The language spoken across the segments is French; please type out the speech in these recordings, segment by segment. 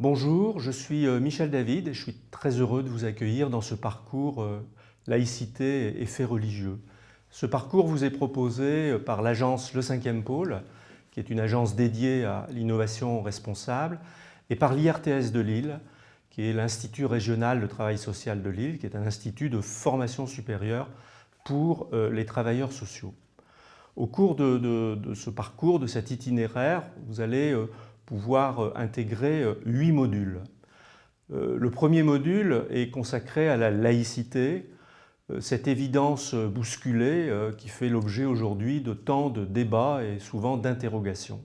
Bonjour, je suis Michel David et je suis très heureux de vous accueillir dans ce parcours laïcité et faits religieux. Ce parcours vous est proposé par l'agence Le 5e Pôle, qui est une agence dédiée à l'innovation responsable, et par l'IRTS de Lille, qui est l'Institut régional de travail social de Lille, qui est un institut de formation supérieure pour les travailleurs sociaux. Au cours de ce parcours, de cet itinéraire, vous allez pouvoir intégrer 8 modules. Le premier module est consacré à la laïcité, cette évidence bousculée qui fait l'objet aujourd'hui de tant de débats et souvent d'interrogations.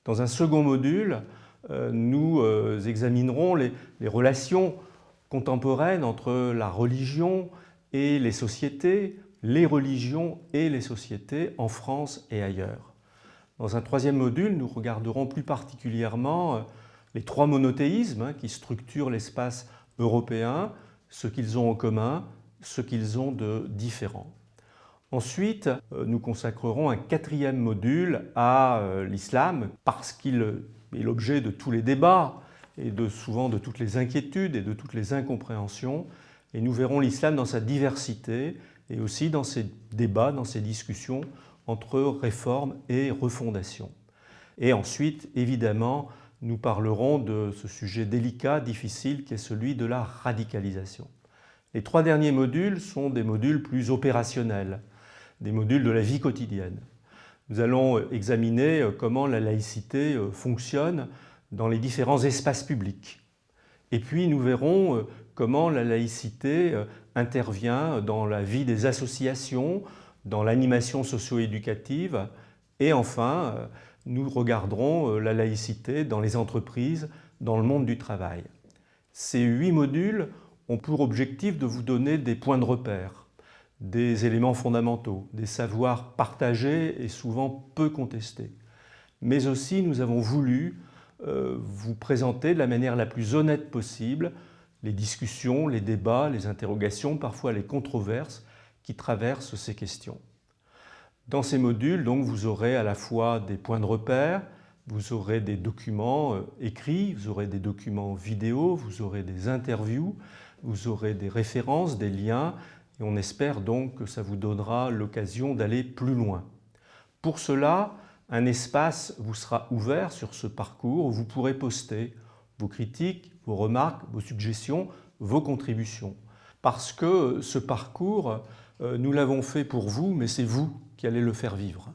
Dans un second module, nous examinerons les relations contemporaines entre la religion et les sociétés, les religions et les sociétés en France et ailleurs. Dans un troisième module, nous regarderons plus particulièrement les trois monothéismes qui structurent l'espace européen, ce qu'ils ont en commun, ce qu'ils ont de différent. Ensuite, nous consacrerons un quatrième module à l'islam parce qu'il est l'objet de tous les débats et souvent de toutes les inquiétudes et de toutes les incompréhensions. Et nous verrons l'islam dans sa diversité et aussi dans ces débats, dans ces discussions entre réforme et refondation. Et ensuite, évidemment, nous parlerons de ce sujet délicat, difficile, qui est celui de la radicalisation. Les trois derniers modules sont des modules plus opérationnels, des modules de la vie quotidienne. Nous allons examiner comment la laïcité fonctionne dans les différents espaces publics. Et puis nous verrons comment la laïcité intervient dans la vie des associations, dans l'animation socio-éducative. Et enfin, nous regarderons la laïcité dans les entreprises, dans le monde du travail. Ces 8 modules ont pour objectif de vous donner des points de repère, des éléments fondamentaux, des savoirs partagés et souvent peu contestés. Mais aussi, nous avons voulu vous présenter de la manière la plus honnête possible les discussions, les débats, les interrogations, parfois les controverses qui traversent ces questions. Dans ces modules, donc, vous aurez à la fois des points de repère, vous aurez des documents écrits, vous aurez des documents vidéo, vous aurez des interviews, vous aurez des références, des liens, et on espère donc que ça vous donnera l'occasion d'aller plus loin. Pour cela, un espace vous sera ouvert sur ce parcours où vous pourrez poster vos critiques, vos remarques, vos suggestions, vos contributions. Parce que ce parcours, nous l'avons fait pour vous, mais c'est vous qui allez le faire vivre.